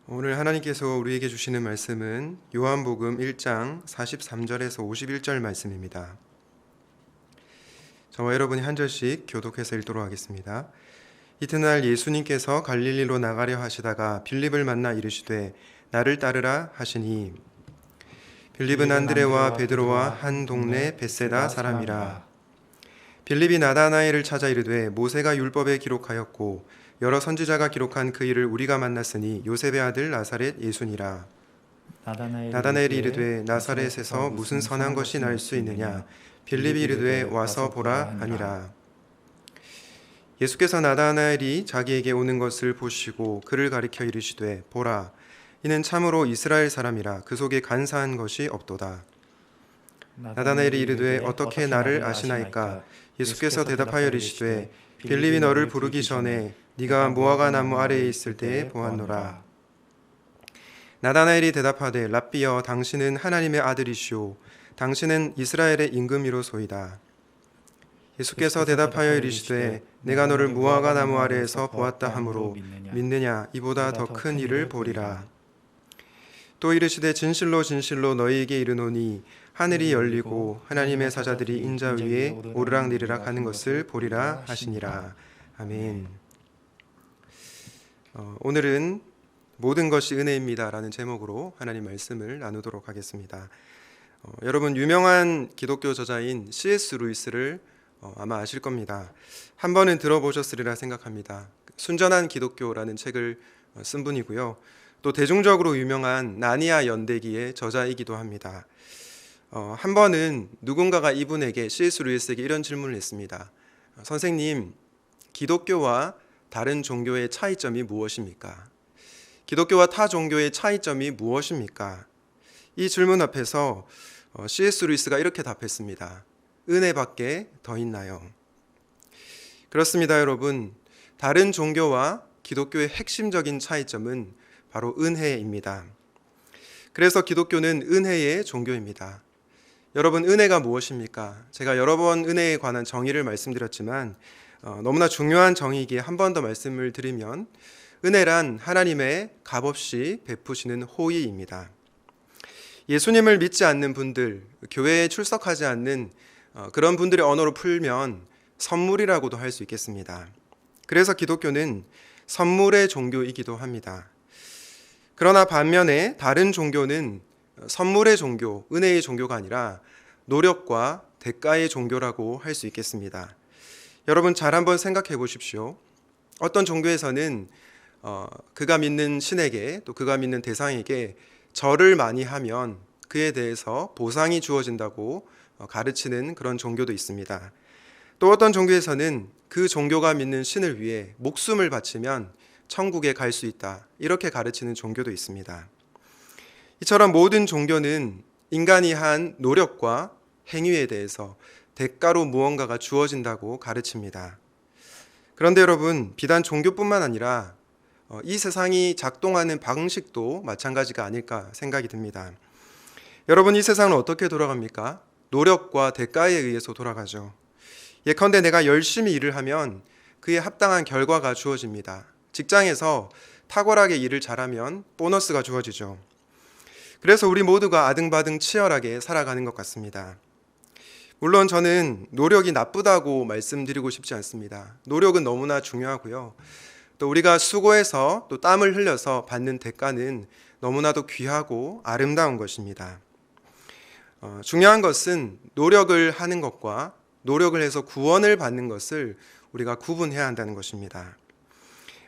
오늘 하나님께서 우리에게 주시는 말씀은 요한복음 1장 43절에서 51절 말씀입니다. 저와 여러분이 한 절씩 교독해서 읽도록 하겠습니다. 이튿날 예수님께서 갈릴리로 나가려 하시다가 빌립을 만나 이르시되 나를 따르라 하시니 빌립은 안드레와 베드로와 한 동네 벳세다 사람이라. 빌립이 나다나엘을 찾아 이르되 모세가 율법에 기록하였고 여러 선지자가 기록한 그 일을 우리가 만났으니 요셉의 아들 나사렛 예수니라. 나다나엘이 이르되 나사렛에서 무슨 선한 것이 날 수 있느냐. 빌립이 이르되 와서 보라 하니라. 예수께서 나다나엘이 자기에게 오는 것을 보시고 그를 가리켜 이르시되 보라, 이는 참으로 이스라엘 사람이라. 그 속에 간사한 것이 없도다. 나다나엘이 이르되 어떻게 나를 아시나이까. 예수께서 대답하여 이르시되 빌립이 너를 부르기 전에 네가 무화과 나무 아래에 있을 때에 보았노라. 나다나엘이 대답하되 랍비여, 당신은 하나님의 아들이시오. 당신은 이스라엘의 임금이로소이다. 예수께서 대답하여 이르시되 내가 너를 무화과 나무 아래에서 보았다 하므로 믿느냐. 이보다 더 큰 일을 보리라. 또 이르시되 진실로 진실로 너희에게 이르노니 하늘이 열리고 하나님의 사자들이 인자 위에 오르락내리락 하는 것을 보리라 하시니라. 아멘. 오늘은 모든 것이 은혜입니다 라는 제목으로 하나님 말씀을 나누도록 하겠습니다. 여러분, 유명한 기독교 저자인 C.S. 루이스를 아마 아실 겁니다. 한 번은 들어보셨으리라 생각합니다. 순전한 기독교라는 책을 쓴 분이고요. 또 대중적으로 유명한 나니아 연대기의 저자이기도 합니다. 한 번은 누군가가 이분에게, C.S. 루이스에게 이런 질문을 했습니다. 선생님, 기독교와 다른 종교의 차이점이 무엇입니까? 기독교와 타 종교의 차이점이 무엇입니까? 이 질문 앞에서 C.S. 루이스가 이렇게 답했습니다. 은혜밖에 더 있나요? 그렇습니다, 여러분. 다른 종교와 기독교의 핵심적인 차이점은 바로 은혜입니다. 그래서 기독교는 은혜의 종교입니다. 여러분, 은혜가 무엇입니까? 제가 여러 번 은혜에 관한 정의를 말씀드렸지만 너무나 중요한 정의이기에 한 번 더 말씀을 드리면, 은혜란 하나님의 값없이 베푸시는 호의입니다. 예수님을 믿지 않는 분들, 교회에 출석하지 않는 그런 분들의 언어로 풀면 선물이라고도 할 수 있겠습니다. 그래서 기독교는 선물의 종교이기도 합니다. 그러나 반면에 다른 종교는 선물의 종교, 은혜의 종교가 아니라 노력과 대가의 종교라고 할 수 있겠습니다. 여러분, 잘 한번 생각해 보십시오. 어떤 종교에서는 그가 믿는 신에게, 또 그가 믿는 대상에게 절을 많이 하면 그에 대해서 보상이 주어진다고 가르치는 그런 종교도 있습니다. 또 어떤 종교에서는 그 종교가 믿는 신을 위해 목숨을 바치면 천국에 갈 수 있다, 이렇게 가르치는 종교도 있습니다. 이처럼 모든 종교는 인간이 한 노력과 행위에 대해서 대가로 무언가가 주어진다고 가르칩니다. 그런데 여러분, 비단 종교뿐만 아니라 이 세상이 작동하는 방식도 마찬가지가 아닐까 생각이 듭니다. 여러분, 이 세상은 어떻게 돌아갑니까? 노력과 대가에 의해서 돌아가죠. 예컨대 내가 열심히 일을 하면 그에 합당한 결과가 주어집니다. 직장에서 탁월하게 일을 잘하면 보너스가 주어지죠. 그래서 우리 모두가 아등바등 치열하게 살아가는 것 같습니다. 물론 저는 노력이 나쁘다고 말씀드리고 싶지 않습니다. 노력은 너무나 중요하고요. 또 우리가 수고해서 또 땀을 흘려서 받는 대가는 너무나도 귀하고 아름다운 것입니다. 중요한 것은 노력을 하는 것과 노력을 해서 구원을 받는 것을 우리가 구분해야 한다는 것입니다.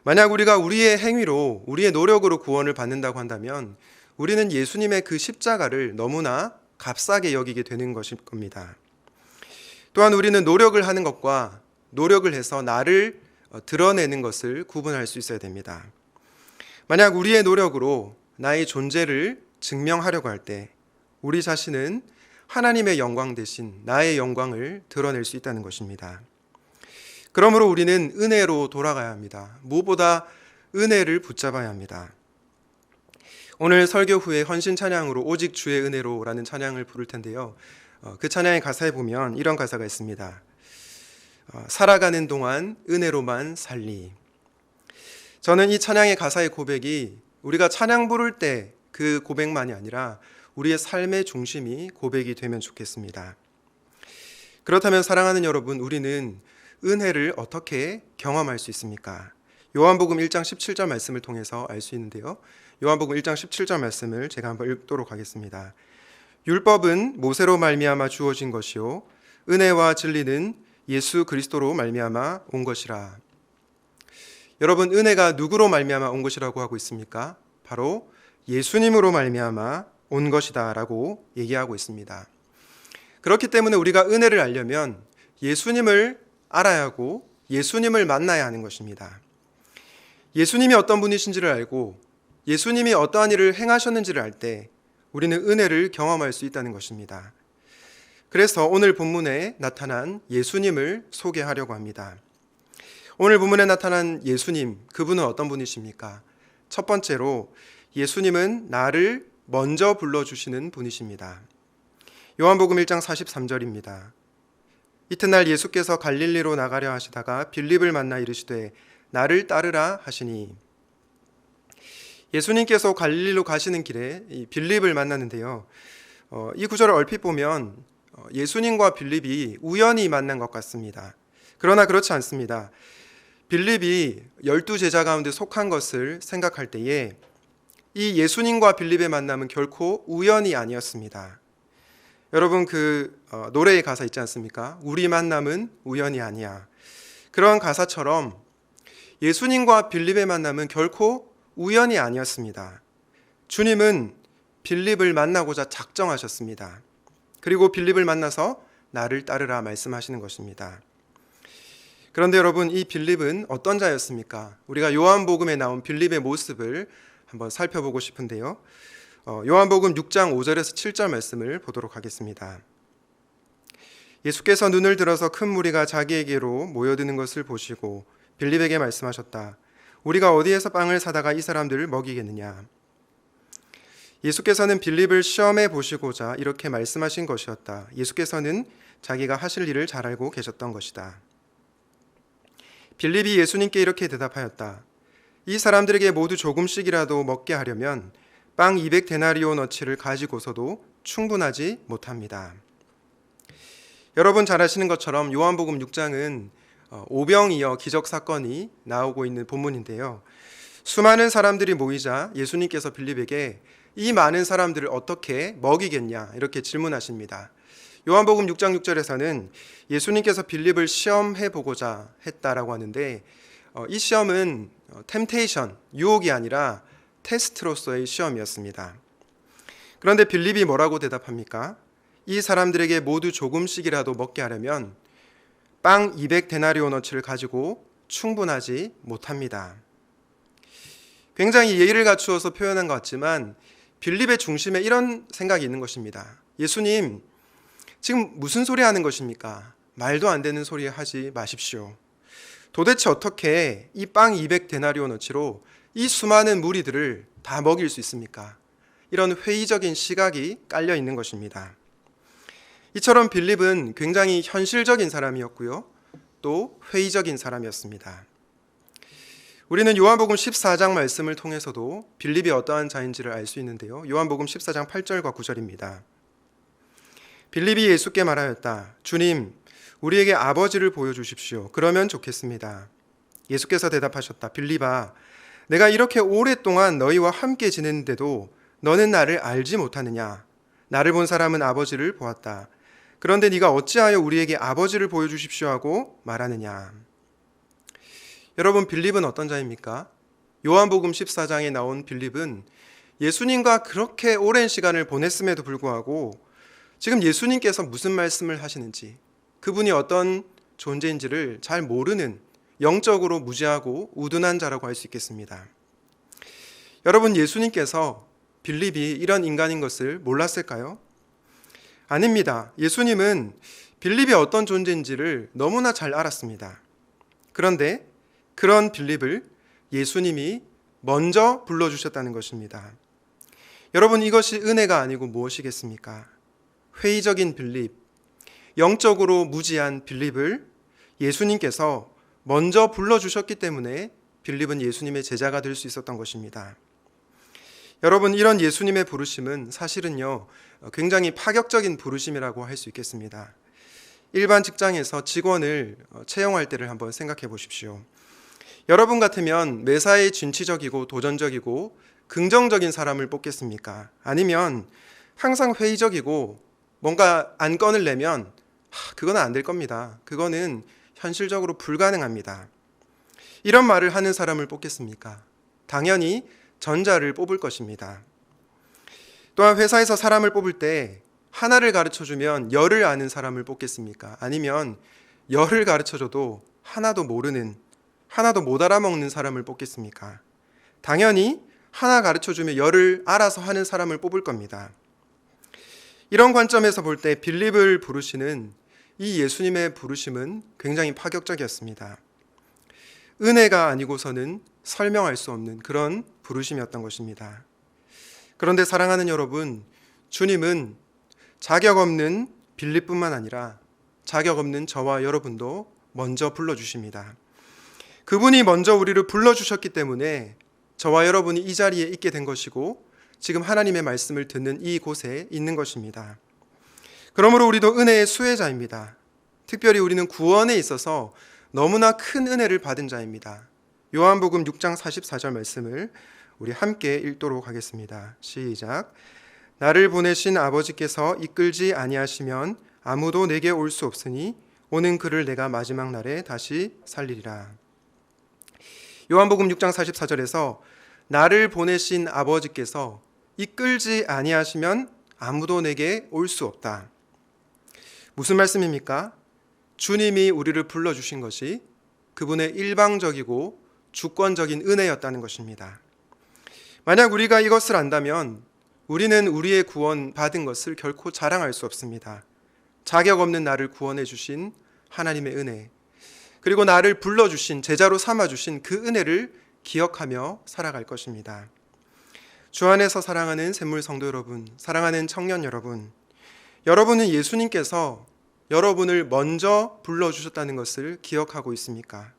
만약 우리가 우리의 행위로, 우리의 노력으로 구원을 받는다고 한다면 우리는 예수님의 그 십자가를 너무나 값싸게 여기게 되는 것일 겁니다. 또한 우리는 노력을 하는 것과 노력을 해서 나를 드러내는 것을 구분할 수 있어야 됩니다. 만약 우리의 노력으로 나의 존재를 증명하려고 할 때 우리 자신은 하나님의 영광 대신 나의 영광을 드러낼 수 있다는 것입니다. 그러므로 우리는 은혜로 돌아가야 합니다. 무엇보다 은혜를 붙잡아야 합니다. 오늘 설교 후에 헌신 찬양으로 오직 주의 은혜로라는 찬양을 부를 텐데요. 그 찬양의 가사에 보면 이런 가사가 있습니다. 살아가는 동안 은혜로만 살리. 저는 이 찬양의 가사의 고백이 우리가 찬양 부를 때 그 고백만이 아니라 우리의 삶의 중심이 고백이 되면 좋겠습니다. 그렇다면 사랑하는 여러분, 우리는 은혜를 어떻게 경험할 수 있습니까? 요한복음 1장 17절 말씀을 통해서 알 수 있는데요. 요한복음 1장 17절 말씀을 제가 한번 읽도록 하겠습니다. 율법은 모세로 말미암아 주어진 것이요 은혜와 진리는 예수 그리스도로 말미암아 온 것이라. 여러분, 은혜가 누구로 말미암아 온 것이라고 하고 있습니까? 바로 예수님으로 말미암아 온 것이다라고 얘기하고 있습니다. 그렇기 때문에 우리가 은혜를 알려면 예수님을 알아야 하고 예수님을 만나야 하는 것입니다. 예수님이 어떤 분이신지를 알고 예수님이 어떠한 일을 행하셨는지를 알 때 우리는 은혜를 경험할 수 있다는 것입니다. 그래서 오늘 본문에 나타난 예수님을 소개하려고 합니다. 오늘 본문에 나타난 예수님, 그분은 어떤 분이십니까? 첫 번째로 예수님은 나를 먼저 불러주시는 분이십니다. 요한복음 1장 43절입니다. 이튿날 예수께서 갈릴리로 나가려 하시다가 빌립을 만나 이르시되 나를 따르라 하시니. 예수님께서 갈릴리로 가시는 길에 이 빌립을 만났는데요. 이 구절을 얼핏 보면 예수님과 빌립이 우연히 만난 것 같습니다. 그러나 그렇지 않습니다. 빌립이 12제자 가운데 속한 것을 생각할 때에 이 예수님과 빌립의 만남은 결코 우연이 아니었습니다. 여러분, 노래의 가사 있지 않습니까? 우리 만남은 우연이 아니야. 그런 가사처럼 예수님과 빌립의 만남은 결코 우연이 아니었습니다. 주님은 빌립을 만나고자 작정하셨습니다. 그리고 빌립을 만나서 나를 따르라 말씀하시는 것입니다. 그런데 여러분, 이 빌립은 어떤 자였습니까? 우리가 요한복음에 나온 빌립의 모습을 한번 살펴보고 싶은데요. 요한복음 6장 5절에서 7절 말씀을 보도록 하겠습니다. 예수께서 눈을 들어서 큰 무리가 자기에게로 모여드는 것을 보시고 빌립에게 말씀하셨다. 우리가 어디에서 빵을 사다가 이 사람들을 먹이겠느냐? 예수께서는 빌립을 시험해 보시고자 이렇게 말씀하신 것이었다. 예수께서는 자기가 하실 일을 잘 알고 계셨던 것이다. 빌립이 예수님께 이렇게 대답하였다. 이 사람들에게 모두 조금씩이라도 먹게 하려면 빵 200데나리오너치를 가지고서도 충분하지 못합니다. 여러분 잘 아시는 것처럼 요한복음 6장은 오병이어 기적 사건이 나오고 있는 본문인데요. 수많은 사람들이 모이자 예수님께서 빌립에게 이 많은 사람들을 어떻게 먹이겠냐 이렇게 질문하십니다. 요한복음 6장 6절에서는 예수님께서 빌립을 시험해 보고자 했다라고 하는데 이 시험은 템테이션, 유혹이 아니라 테스트로서의 시험이었습니다. 그런데 빌립이 뭐라고 대답합니까? 이 사람들에게 모두 조금씩이라도 먹게 하려면 빵 200데나리오너치를 가지고 충분하지 못합니다. 굉장히 예의를 갖추어서 표현한 것 같지만 빌립의 중심에 이런 생각이 있는 것입니다. 예수님, 지금 무슨 소리 하는 것입니까? 말도 안 되는 소리 하지 마십시오. 도대체 어떻게 이 빵 200데나리오너치로 이 수많은 무리들을 다 먹일 수 있습니까? 이런 회의적인 시각이 깔려 있는 것입니다. 이처럼 빌립은 굉장히 현실적인 사람이었고요. 또 회의적인 사람이었습니다. 우리는 요한복음 14장 말씀을 통해서도 빌립이 어떠한 자인지를 알 수 있는데요. 요한복음 14장 8절과 9절입니다. 빌립이 예수께 말하였다. 주님, 우리에게 아버지를 보여주십시오. 그러면 좋겠습니다. 예수께서 대답하셨다. 빌립아, 내가 이렇게 오랫동안 너희와 함께 지냈는데도 너는 나를 알지 못하느냐? 나를 본 사람은 아버지를 보았다. 그런데 네가 어찌하여 우리에게 아버지를 보여주십시오 하고 말하느냐? 여러분, 빌립은 어떤 자입니까? 요한복음 14장에 나온 빌립은 예수님과 그렇게 오랜 시간을 보냈음에도 불구하고 지금 예수님께서 무슨 말씀을 하시는지, 그분이 어떤 존재인지를 잘 모르는 영적으로 무지하고 우둔한 자라고 할 수 있겠습니다. 여러분, 예수님께서 빌립이 이런 인간인 것을 몰랐을까요? 아닙니다. 예수님은 빌립이 어떤 존재인지를 너무나 잘 알았습니다. 그런데 그런 빌립을 예수님이 먼저 불러주셨다는 것입니다. 여러분, 이것이 은혜가 아니고 무엇이겠습니까? 회의적인 빌립, 영적으로 무지한 빌립을 예수님께서 먼저 불러주셨기 때문에 빌립은 예수님의 제자가 될 수 있었던 것입니다. 여러분, 이런 예수님의 부르심은 사실은요, 굉장히 파격적인 부르심이라고 할 수 있겠습니다. 일반 직장에서 직원을 채용할 때를 한번 생각해 보십시오. 여러분 같으면 매사에 진취적이고 도전적이고 긍정적인 사람을 뽑겠습니까? 아니면 항상 회의적이고 뭔가 안건을 내면 그건 안 될 겁니다. 그거는 현실적으로 불가능합니다. 이런 말을 하는 사람을 뽑겠습니까? 당연히 전자를 뽑을 것입니다. 또한 회사에서 사람을 뽑을 때 하나를 가르쳐주면 열을 아는 사람을 뽑겠습니까? 아니면 열을 가르쳐줘도 하나도 모르는, 하나도 못 알아먹는 사람을 뽑겠습니까? 당연히 하나 가르쳐주면 열을 알아서 하는 사람을 뽑을 겁니다. 이런 관점에서 볼 때 빌립을 부르시는 이 예수님의 부르심은 굉장히 파격적이었습니다. 은혜가 아니고서는 설명할 수 없는 그런 부르심이었던 것입니다. 그런데 사랑하는 여러분, 주님은 자격 없는 빌립뿐만 아니라 자격 없는 저와 여러분도 먼저 불러주십니다. 그분이 먼저 우리를 불러주셨기 때문에 저와 여러분이 이 자리에 있게 된 것이고 지금 하나님의 말씀을 듣는 이곳에 있는 것입니다. 그러므로 우리도 은혜의 수혜자입니다. 특별히 우리는 구원에 있어서 너무나 큰 은혜를 받은 자입니다. 요한복음 6장 44절 말씀을 우리 함께 읽도록 하겠습니다. 시작. 나를 보내신 아버지께서 이끌지 아니하시면 아무도 내게 올 수 없으니 오는 그를 내가 마지막 날에 다시 살리리라. 요한복음 6장 44절에서 나를 보내신 아버지께서 이끌지 아니하시면 아무도 내게 올 수 없다. 무슨 말씀입니까? 주님이 우리를 불러주신 것이 그분의 일방적이고 주권적인 은혜였다는 것입니다. 만약 우리가 이것을 안다면 우리는 우리의 구원 받은 것을 결코 자랑할 수 없습니다. 자격 없는 나를 구원해 주신 하나님의 은혜, 그리고 나를 불러주신, 제자로 삼아주신 그 은혜를 기억하며 살아갈 것입니다. 주 안에서 사랑하는 샘물 성도 여러분, 사랑하는 청년 여러분, 여러분은 예수님께서 여러분을 먼저 불러주셨다는 것을 기억하고 있습니까?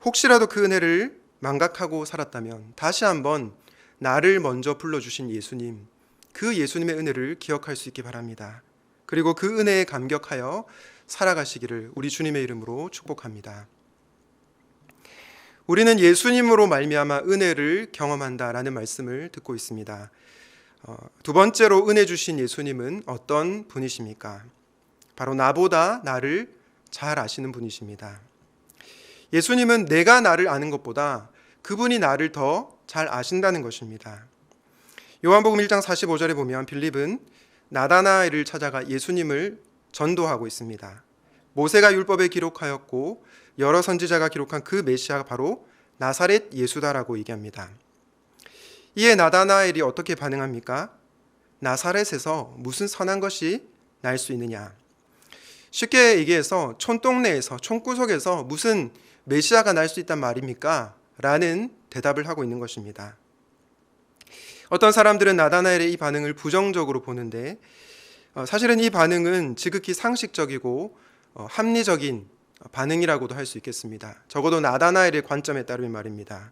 혹시라도 그 은혜를 망각하고 살았다면 다시 한번 나를 먼저 불러주신 예수님, 그 예수님의 은혜를 기억할 수 있기 바랍니다. 그리고 그 은혜에 감격하여 살아가시기를 우리 주님의 이름으로 축복합니다. 우리는 예수님으로 말미암아 은혜를 경험한다라는 말씀을 듣고 있습니다. 두 번째로 은혜 주신 예수님은 어떤 분이십니까? 바로 나보다 나를 잘 아시는 분이십니다. 예수님은 내가 나를 아는 것보다 그분이 나를 더 잘 아신다는 것입니다. 요한복음 1장 45절에 보면 빌립은 나다나엘을 찾아가 예수님을 전도하고 있습니다. 모세가 율법에 기록하였고 여러 선지자가 기록한 그 메시아가 바로 나사렛 예수다라고 얘기합니다. 이에 나다나엘이 어떻게 반응합니까? 나사렛에서 무슨 선한 것이 날 수 있느냐? 쉽게 얘기해서 촌동네에서, 촌구석에서 무슨 메시아가 날 수 있단 말입니까? 라는 대답을 하고 있는 것입니다. 어떤 사람들은 나다나엘의 이 반응을 부정적으로 보는데 사실은 이 반응은 지극히 상식적이고 합리적인 반응이라고도 할 수 있겠습니다. 적어도 나다나엘의 관점에 따르면 말입니다.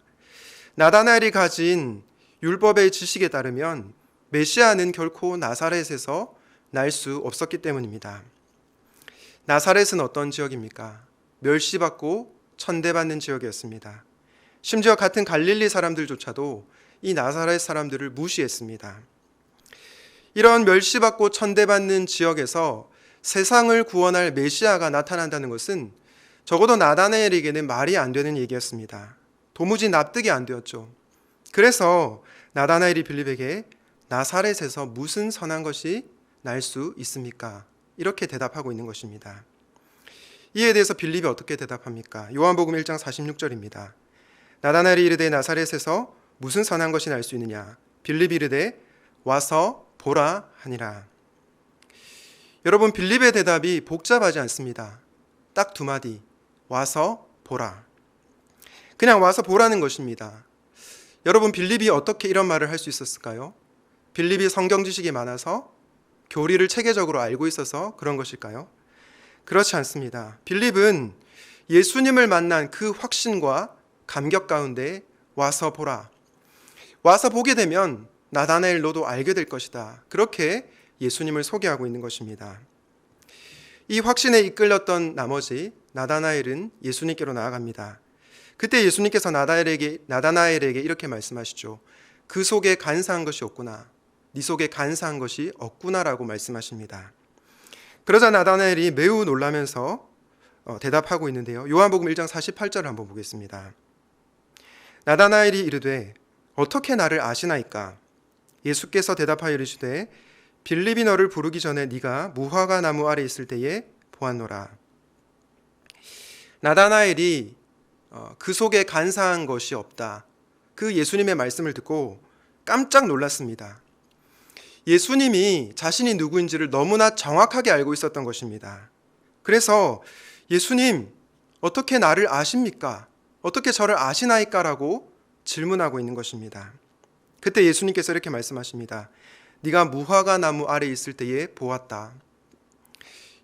나다나엘이 가진 율법의 지식에 따르면 메시아는 결코 나사렛에서 날 수 없었기 때문입니다. 나사렛은 어떤 지역입니까? 멸시받고 천대받는 지역이었습니다. 심지어 같은 갈릴리 사람들조차도 이 나사렛 사람들을 무시했습니다. 이런 멸시받고 천대받는 지역에서 세상을 구원할 메시아가 나타난다는 것은 적어도 나다나엘에게는 말이 안 되는 얘기였습니다. 도무지 납득이 안 되었죠. 그래서 나다나엘이 빌립에게 나사렛에서 무슨 선한 것이 날 수 있습니까? 이렇게 대답하고 있는 것입니다. 이에 대해서 빌립이 어떻게 대답합니까? 요한복음 1장 46절입니다. 나다나엘이 이르되 나사렛에서 무슨 선한 것이 날 수 있느냐? 빌립이 이르되 와서 보라 하니라. 여러분, 빌립의 대답이 복잡하지 않습니다. 딱 두 마디. 와서 보라. 그냥 와서 보라는 것입니다. 여러분, 빌립이 어떻게 이런 말을 할 수 있었을까요? 빌립이 성경 지식이 많아서 교리를 체계적으로 알고 있어서 그런 것일까요? 그렇지 않습니다. 빌립은 예수님을 만난 그 확신과 감격 가운데 와서 보라. 와서 보게 되면 나다나엘 너도 알게 될 것이다. 그렇게 예수님을 소개하고 있는 것입니다. 이 확신에 이끌렸던 나머지 나다나엘은 예수님께로 나아갑니다. 그때 예수님께서 나다나엘에게 이렇게 말씀하시죠. 그 속에 간사한 것이 없구나. 네 속에 간사한 것이 없구나라고 말씀하십니다. 그러자 나다나엘이 매우 놀라면서 대답하고 있는데요. 요한복음 1장 48절을 한번 보겠습니다. 나다나엘이 이르되 어떻게 나를 아시나이까? 예수께서 대답하여 이르시되 빌립이 너를 부르기 전에 네가 무화과 나무 아래 있을 때에 보았노라. 나다나엘이 그 속에 간사한 것이 없다. 그 예수님의 말씀을 듣고 깜짝 놀랐습니다. 예수님이 자신이 누구인지를 너무나 정확하게 알고 있었던 것입니다. 그래서 예수님, 어떻게 나를 아십니까? 어떻게 저를 아시나이까? 라고 질문하고 있는 것입니다. 그때 예수님께서 이렇게 말씀하십니다. 네가 무화과 나무 아래 있을 때에 보았다.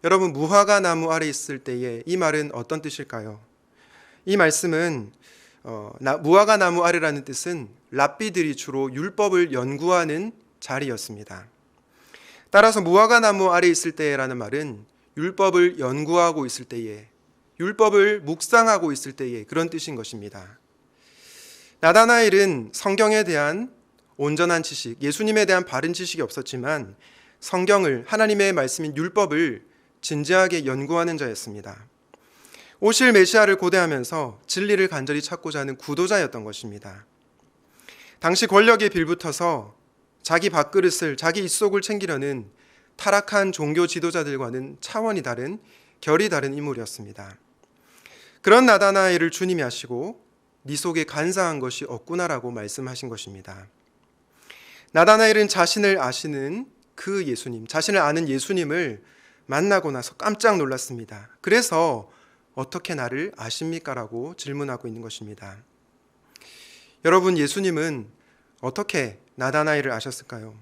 여러분, 무화과 나무 아래 있을 때에 이 말은 어떤 뜻일까요? 이 말씀은 무화과 나무 아래라는 뜻은 랍비들이 주로 율법을 연구하는 자리였습니다. 따라서 무화과 나무 아래 있을 때라는 말은 율법을 연구하고 있을 때에, 율법을 묵상하고 있을 때에 그런 뜻인 것입니다. 나다나엘은 성경에 대한 온전한 지식, 예수님에 대한 바른 지식이 없었지만 성경을, 하나님의 말씀인 율법을 진지하게 연구하는 자였습니다. 오실 메시아를 고대하면서 진리를 간절히 찾고자 하는 구도자였던 것입니다. 당시 권력에 빌붙어서 자기 밥그릇을, 자기 입속을 챙기려는 타락한 종교 지도자들과는 차원이 다른, 결이 다른 인물이었습니다. 그런 나다나엘을 주님이 아시고 네 속에 간사한 것이 없구나라고 말씀하신 것입니다. 나다나엘은 자신을 아시는 그 예수님, 자신을 아는 예수님을 만나고 나서 깜짝 놀랐습니다. 그래서 어떻게 나를 아십니까? 라고 질문하고 있는 것입니다. 여러분, 예수님은 어떻게 나다나엘을 아셨을까요?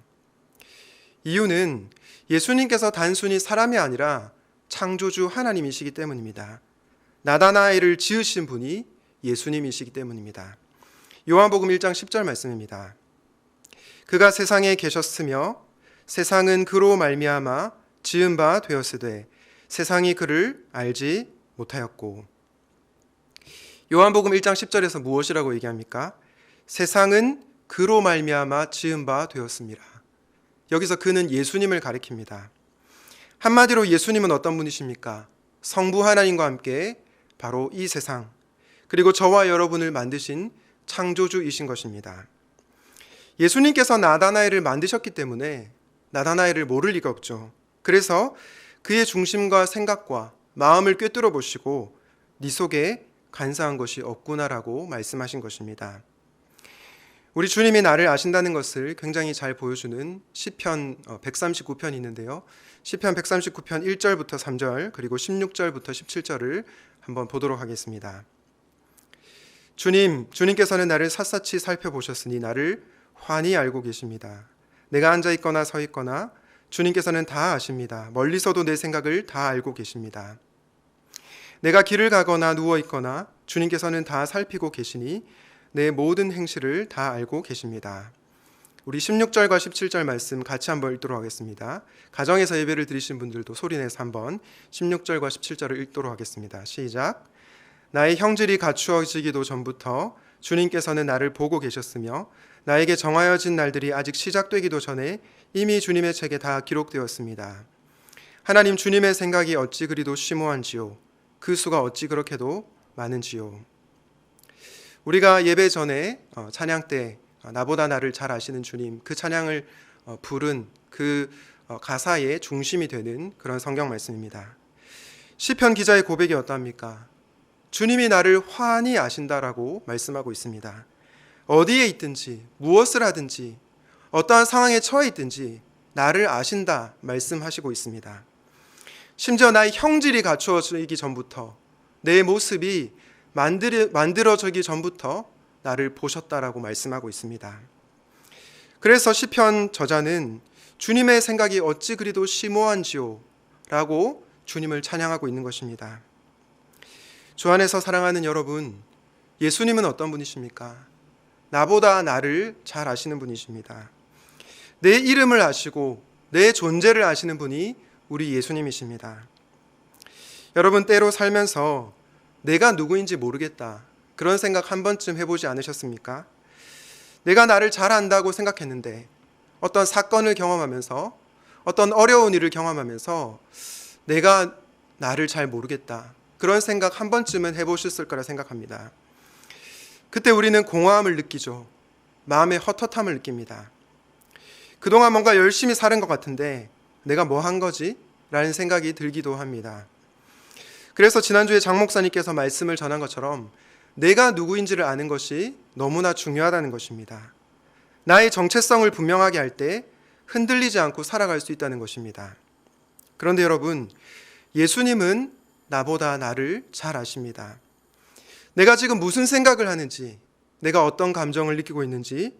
이유는 예수님께서 단순히 사람이 아니라 창조주 하나님이시기 때문입니다. 나다나엘을 지으신 분이 예수님이시기 때문입니다. 요한복음 1장 10절 말씀입니다. 그가 세상에 계셨으며 세상은 그로 말미암아 지은 바 되었으되 세상이 그를 알지 못하였고. 요한복음 1장 10절에서 무엇이라고 얘기합니까? 세상은 그로 말미암아 지은 바 되었습니다. 여기서 그는 예수님을 가리킵니다. 한마디로 예수님은 어떤 분이십니까? 성부 하나님과 함께 바로 이 세상, 그리고 저와 여러분을 만드신 창조주이신 것입니다. 예수님께서 나다나엘을 만드셨기 때문에 나다나엘을 모를 리가 없죠. 그래서 그의 중심과 생각과 마음을 꿰뚫어 보시고 네 속에 간사한 것이 없구나라고 말씀하신 것입니다. 우리 주님이 나를 아신다는 것을 굉장히 잘 보여주는 시편 139편이 있는데요. 시편 139편 1절부터 3절 그리고 16절부터 17절을 한번 보도록 하겠습니다. 주님께서는 나를 샅샅이 살펴보셨으니 나를 환히 알고 계십니다. 내가 앉아 있거나 서 있거나 주님께서는 다 아십니다. 멀리서도 내 생각을 다 알고 계십니다. 내가 길을 가거나 누워 있거나 주님께서는 다 살피고 계시니 내 모든 행실을 다 알고 계십니다. 우리 16절과 17절 말씀 같이 한번 읽도록 하겠습니다. 가정에서 예배를 드리신 분들도 소리내서 한번 16절과 17절을 읽도록 하겠습니다. 시작. 나의 형질이 갖추어지기도 전부터 주님께서는 나를 보고 계셨으며 나에게 정하여진 날들이 아직 시작되기도 전에 이미 주님의 책에 다 기록되었습니다. 하나님, 주님의 생각이 어찌 그리도 심오한지요, 그 수가 어찌 그렇게도 많은지요. 우리가 예배 전에 찬양 때 나보다 나를 잘 아시는 주님, 그 찬양을 부른 그 가사의 중심이 되는 그런 성경 말씀입니다. 시편 기자의 고백이 어떠합니까? 주님이 나를 환히 아신다라고 말씀하고 있습니다. 어디에 있든지 무엇을 하든지 어떠한 상황에 처해 있든지 나를 아신다 말씀하시고 있습니다. 심지어 나의 형질이 갖추어지기 전부터, 내 모습이 만들어지기 전부터 나를 보셨다라고 말씀하고 있습니다. 그래서 시편 저자는 주님의 생각이 어찌 그리도 심오한지요 라고 주님을 찬양하고 있는 것입니다. 주 안에서 사랑하는 여러분, 예수님은 어떤 분이십니까? 나보다 나를 잘 아시는 분이십니다. 내 이름을 아시고 내 존재를 아시는 분이 우리 예수님이십니다. 여러분, 때로 살면서 내가 누구인지 모르겠다, 그런 생각 한 번쯤 해보지 않으셨습니까? 내가 나를 잘 안다고 생각했는데 어떤 사건을 경험하면서, 어떤 어려운 일을 경험하면서 내가 나를 잘 모르겠다, 그런 생각 한 번쯤은 해보셨을 거라 생각합니다. 그때 우리는 공허함을 느끼죠. 마음의 헛헛함을 느낍니다. 그동안 뭔가 열심히 사는 것 같은데 내가 뭐 한 거지? 라는 생각이 들기도 합니다. 그래서 지난주에 장 목사님께서 말씀을 전한 것처럼 내가 누구인지를 아는 것이 너무나 중요하다는 것입니다. 나의 정체성을 분명하게 할 때 흔들리지 않고 살아갈 수 있다는 것입니다. 그런데 여러분, 예수님은 나보다 나를 잘 아십니다. 내가 지금 무슨 생각을 하는지, 내가 어떤 감정을 느끼고 있는지,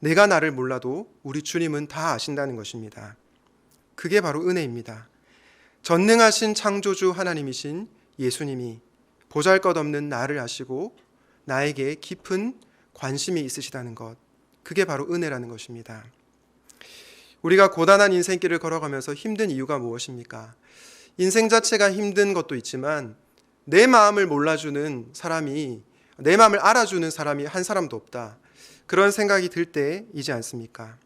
내가 나를 몰라도 우리 주님은 다 아신다는 것입니다. 그게 바로 은혜입니다. 전능하신 창조주 하나님이신 예수님이 보잘것없는 나를 아시고 나에게 깊은 관심이 있으시다는 것, 그게 바로 은혜라는 것입니다. 우리가 고단한 인생길을 걸어가면서 힘든 이유가 무엇입니까? 인생 자체가 힘든 것도 있지만 내 마음을 몰라주는 사람이, 내 마음을 알아주는 사람이 한 사람도 없다, 그런 생각이 들 때이지 않습니까?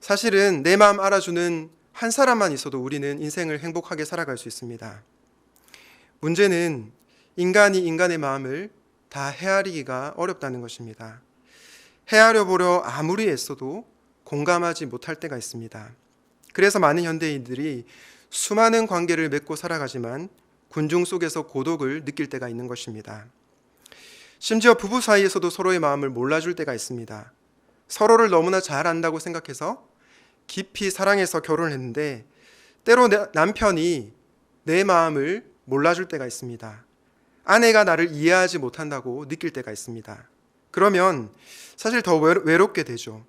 사실은 내 마음 알아주는 한 사람만 있어도 우리는 인생을 행복하게 살아갈 수 있습니다. 문제는 인간이 인간의 마음을 다 헤아리기가 어렵다는 것입니다. 헤아려 보려 아무리 애써도 공감하지 못할 때가 있습니다. 그래서 많은 현대인들이 수많은 관계를 맺고 살아가지만 군중 속에서 고독을 느낄 때가 있는 것입니다. 심지어 부부 사이에서도 서로의 마음을 몰라줄 때가 있습니다. 서로를 너무나 잘 안다고 생각해서 깊이 사랑해서 결혼을 했는데 때로 남편이 내 마음을 몰라줄 때가 있습니다. 아내가 나를 이해하지 못한다고 느낄 때가 있습니다. 그러면 사실 더 외롭게 되죠.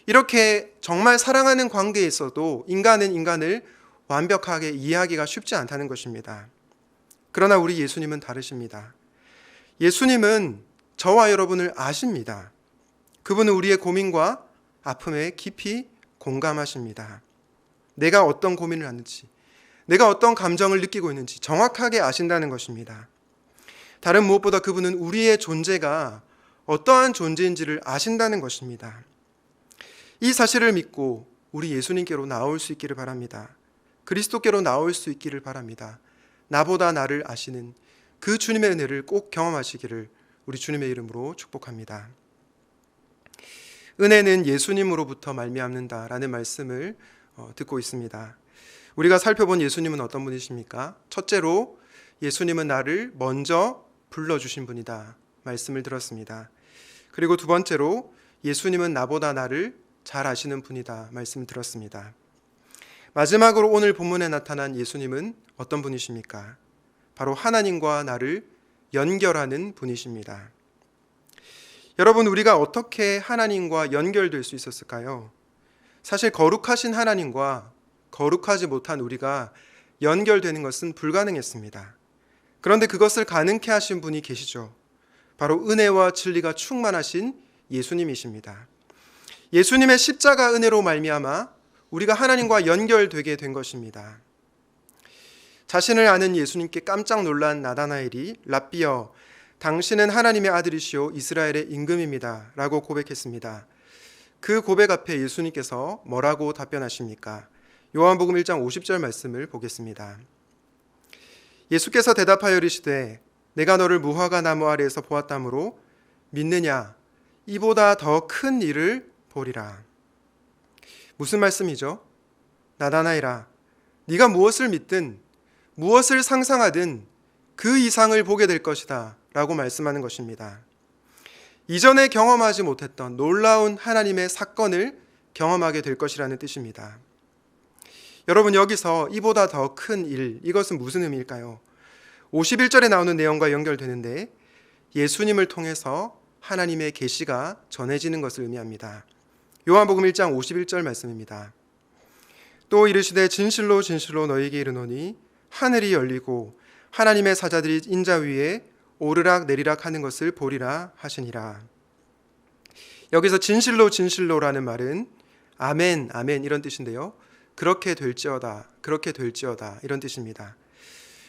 이렇게 정말 사랑하는 관계에서도 인간은 인간을 완벽하게 이해하기가 쉽지 않다는 것입니다. 그러나 우리 예수님은 다르십니다. 예수님은 저와 여러분을 아십니다. 그분은 우리의 고민과 아픔에 깊이 공감하십니다. 내가 어떤 고민을 하는지, 내가 어떤 감정을 느끼고 있는지 정확하게 아신다는 것입니다. 다른 무엇보다 그분은 우리의 존재가 어떠한 존재인지를 아신다는 것입니다. 이 사실을 믿고 우리 예수님께로 나올 수 있기를 바랍니다. 그리스도께로 나올 수 있기를 바랍니다. 나보다 나를 아시는 그 주님의 은혜를 꼭 경험하시기를 우리 주님의 이름으로 축복합니다. 은혜는 예수님으로부터 말미암는다라는 말씀을 듣고 있습니다. 우리가 살펴본 예수님은 어떤 분이십니까? 첫째로 예수님은 나를 먼저 불러주신 분이다 말씀을 들었습니다. 그리고 두 번째로 예수님은 나보다 나를 잘 아시는 분이다 말씀을 들었습니다. 마지막으로 오늘 본문에 나타난 예수님은 어떤 분이십니까? 바로 하나님과 나를 연결하는 분이십니다. 여러분, 우리가 어떻게 하나님과 연결될 수 있었을까요? 사실 거룩하신 하나님과 거룩하지 못한 우리가 연결되는 것은 불가능했습니다. 그런데 그것을 가능케 하신 분이 계시죠. 바로 은혜와 진리가 충만하신 예수님이십니다. 예수님의 십자가 은혜로 말미암아 우리가 하나님과 연결되게 된 것입니다. 자신을 아는 예수님께 깜짝 놀란 나다나엘이 랍비여, 당신은 하나님의 아들이시오 이스라엘의 임금입니다 라고 고백했습니다. 그 고백 앞에 예수님께서 뭐라고 답변하십니까? 요한복음 1장 50절 말씀을 보겠습니다. 예수께서 대답하여 이르시되 내가 너를 무화과 나무 아래에서 보았다므로 믿느냐? 이보다 더 큰 일을 보리라. 무슨 말씀이죠? 나다나엘아, 네가 무엇을 믿든 무엇을 상상하든 그 이상을 보게 될 것이다 라고 말씀하는 것입니다. 이전에 경험하지 못했던 놀라운 하나님의 사건을 경험하게 될 것이라는 뜻입니다. 여러분, 여기서 이보다 더 큰 일, 이것은 무슨 의미일까요? 51절에 나오는 내용과 연결되는데 예수님을 통해서 하나님의 계시가 전해지는 것을 의미합니다. 요한복음 1장 51절 말씀입니다. 또 이르시되 진실로 진실로 너희에게 이르노니 하늘이 열리고 하나님의 사자들이 인자 위에 오르락 내리락 하는 것을 보리라 하시니라. 여기서 진실로 진실로라는 말은 아멘, 아멘 이런 뜻인데요. 그렇게 될지어다, 그렇게 될지어다 이런 뜻입니다.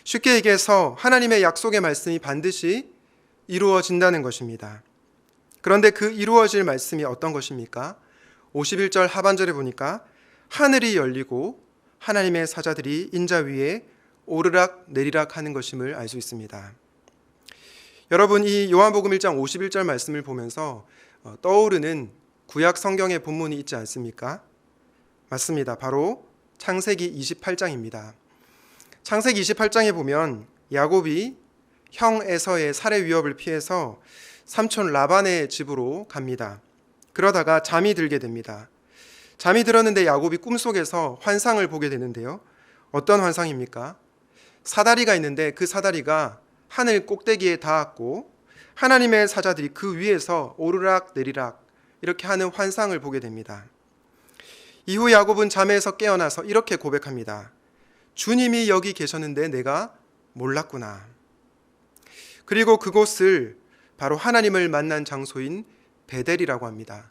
쉽게 얘기해서 하나님의 약속의 말씀이 반드시 이루어진다는 것입니다. 그런데 그 이루어질 말씀이 어떤 것입니까? 51절 하반절에 보니까 하늘이 열리고 하나님의 사자들이 인자 위에 오르락 내리락 하는 것임을 알 수 있습니다. 여러분, 이 요한복음 1장 51절 말씀을 보면서 떠오르는 구약 성경의 본문이 있지 않습니까? 맞습니다. 바로 창세기 28장입니다. 창세기 28장에 보면 야곱이 형 에서의 살해 위협을 피해서 삼촌 라반의 집으로 갑니다. 그러다가 잠이 들게 됩니다. 잠이 들었는데 야곱이 꿈속에서 환상을 보게 되는데요. 어떤 환상입니까? 사다리가 있는데 그 사다리가 하늘 꼭대기에 닿았고 하나님의 사자들이 그 위에서 오르락 내리락 이렇게 하는 환상을 보게 됩니다. 이후 야곱은 잠에서 깨어나서 이렇게 고백합니다. 주님이 여기 계셨는데 내가 몰랐구나. 그리고 그곳을 바로 하나님을 만난 장소인 베델이라고 합니다.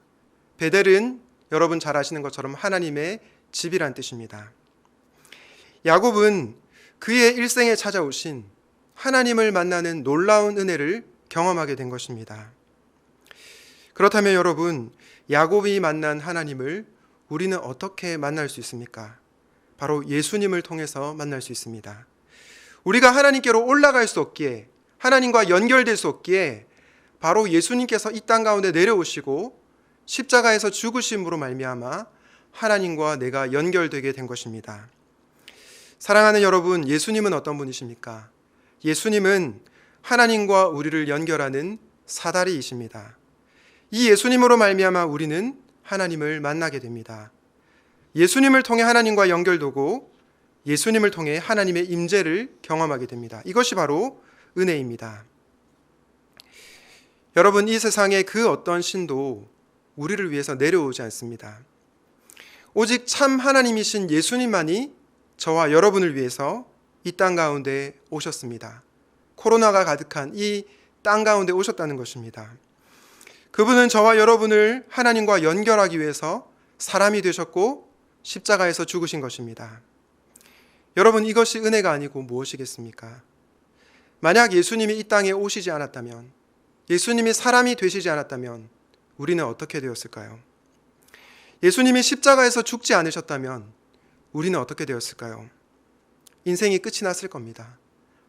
베델은 여러분 잘 아시는 것처럼 하나님의 집이란 뜻입니다. 야곱은 그의 일생에 찾아오신 하나님을 만나는 놀라운 은혜를 경험하게 된 것입니다. 그렇다면 여러분, 야곱이 만난 하나님을 우리는 어떻게 만날 수 있습니까? 바로 예수님을 통해서 만날 수 있습니다. 우리가 하나님께로 올라갈 수 없기에, 하나님과 연결될 수 없기에 바로 예수님께서 이 땅 가운데 내려오시고 십자가에서 죽으심으로 말미암아 하나님과 내가 연결되게 된 것입니다. 사랑하는 여러분, 예수님은 어떤 분이십니까? 예수님은 하나님과 우리를 연결하는 사다리이십니다. 이 예수님으로 말미암아 우리는 하나님을 만나게 됩니다. 예수님을 통해 하나님과 연결되고 예수님을 통해 하나님의 임재를 경험하게 됩니다. 이것이 바로 은혜입니다. 여러분, 이 세상에 그 어떤 신도 우리를 위해서 내려오지 않습니다. 오직 참 하나님이신 예수님만이 저와 여러분을 위해서 이 땅 가운데 오셨습니다. 코로나가 가득한 이 땅 가운데 오셨다는 것입니다. 그분은 저와 여러분을 하나님과 연결하기 위해서 사람이 되셨고 십자가에서 죽으신 것입니다. 여러분, 이것이 은혜가 아니고 무엇이겠습니까? 만약 예수님이 이 땅에 오시지 않았다면, 예수님이 사람이 되시지 않았다면 우리는 어떻게 되었을까요? 예수님이 십자가에서 죽지 않으셨다면 우리는 어떻게 되었을까요? 인생이 끝이 났을 겁니다.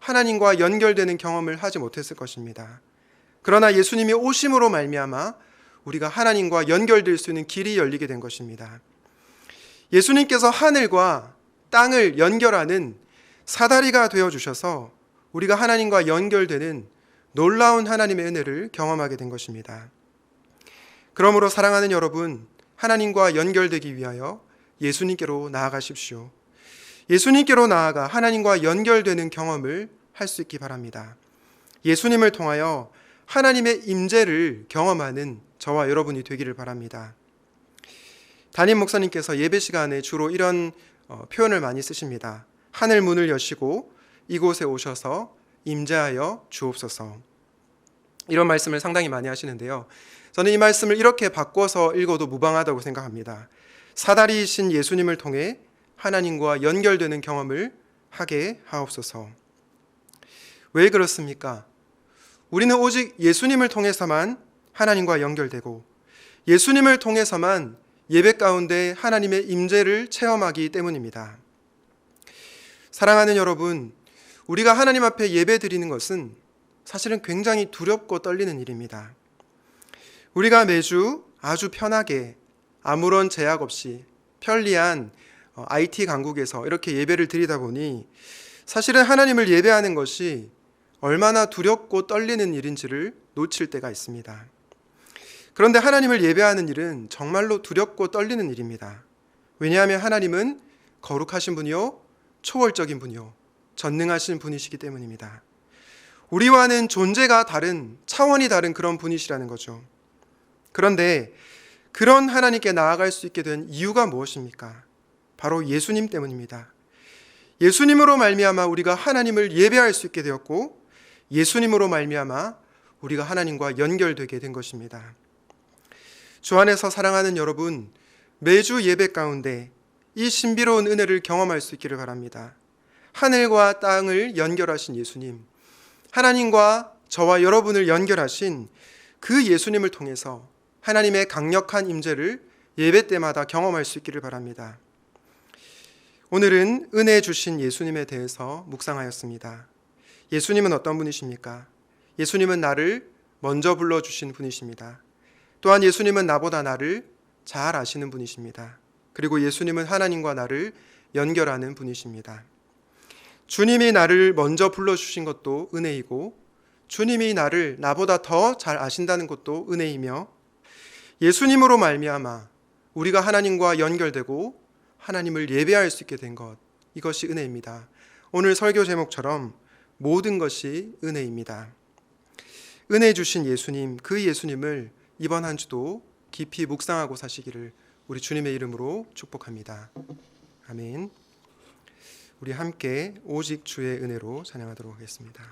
하나님과 연결되는 경험을 하지 못했을 것입니다. 그러나 예수님이 오심으로 말미암아 우리가 하나님과 연결될 수 있는 길이 열리게 된 것입니다. 예수님께서 하늘과 땅을 연결하는 사다리가 되어주셔서 우리가 하나님과 연결되는 놀라운 하나님의 은혜를 경험하게 된 것입니다. 그러므로 사랑하는 여러분, 하나님과 연결되기 위하여 예수님께로 나아가십시오. 예수님께로 나아가 하나님과 연결되는 경험을 할 수 있기 바랍니다. 예수님을 통하여 하나님의 임재를 경험하는 저와 여러분이 되기를 바랍니다. 담임 목사님께서 예배 시간에 주로 이런 표현을 많이 쓰십니다. 하늘 문을 여시고 이곳에 오셔서 임재하여 주옵소서. 이런 말씀을 상당히 많이 하시는데요. 저는 이 말씀을 이렇게 바꿔서 읽어도 무방하다고 생각합니다. 사다리이신 예수님을 통해 하나님과 연결되는 경험을 하게 하옵소서. 왜 그렇습니까? 우리는 오직 예수님을 통해서만 하나님과 연결되고 예수님을 통해서만 예배 가운데 하나님의 임재를 체험하기 때문입니다. 사랑하는 여러분, 우리가 하나님 앞에 예배 드리는 것은 사실은 굉장히 두렵고 떨리는 일입니다. 우리가 매주 아주 편하게 아무런 제약 없이 편리한 IT 강국에서 이렇게 예배를 드리다 보니 사실은 하나님을 예배하는 것이 얼마나 두렵고 떨리는 일인지를 놓칠 때가 있습니다. 그런데 하나님을 예배하는 일은 정말로 두렵고 떨리는 일입니다. 왜냐하면 하나님은 거룩하신 분이요, 초월적인 분이요, 전능하신 분이시기 때문입니다. 우리와는 존재가 다른, 차원이 다른 그런 분이시라는 거죠. 그런데 그런 하나님께 나아갈 수 있게 된 이유가 무엇입니까? 바로 예수님 때문입니다. 예수님으로 말미암아 우리가 하나님을 예배할 수 있게 되었고 예수님으로 말미암아 우리가 하나님과 연결되게 된 것입니다. 주 안에서 사랑하는 여러분, 매주 예배 가운데 이 신비로운 은혜를 경험할 수 있기를 바랍니다. 하늘과 땅을 연결하신 예수님, 하나님과 저와 여러분을 연결하신 그 예수님을 통해서 하나님의 강력한 임재를 예배 때마다 경험할 수 있기를 바랍니다. 오늘은 은혜 주신 예수님에 대해서 묵상하였습니다. 예수님은 어떤 분이십니까? 예수님은 나를 먼저 불러주신 분이십니다. 또한 예수님은 나보다 나를 잘 아시는 분이십니다. 그리고 예수님은 하나님과 나를 연결하는 분이십니다. 주님이 나를 먼저 불러주신 것도 은혜이고 주님이 나를 나보다 더 잘 아신다는 것도 은혜이며 예수님으로 말미암아 우리가 하나님과 연결되고 하나님을 예배할 수 있게 된 것, 이것이 은혜입니다. 오늘 설교 제목처럼 모든 것이 은혜입니다. 은혜 주신 예수님, 그 예수님을 이번 한 주도 깊이 묵상하고 사시기를 우리 주님의 이름으로 축복합니다. 아멘. 우리 함께 오직 주의 은혜로 찬양하도록 하겠습니다.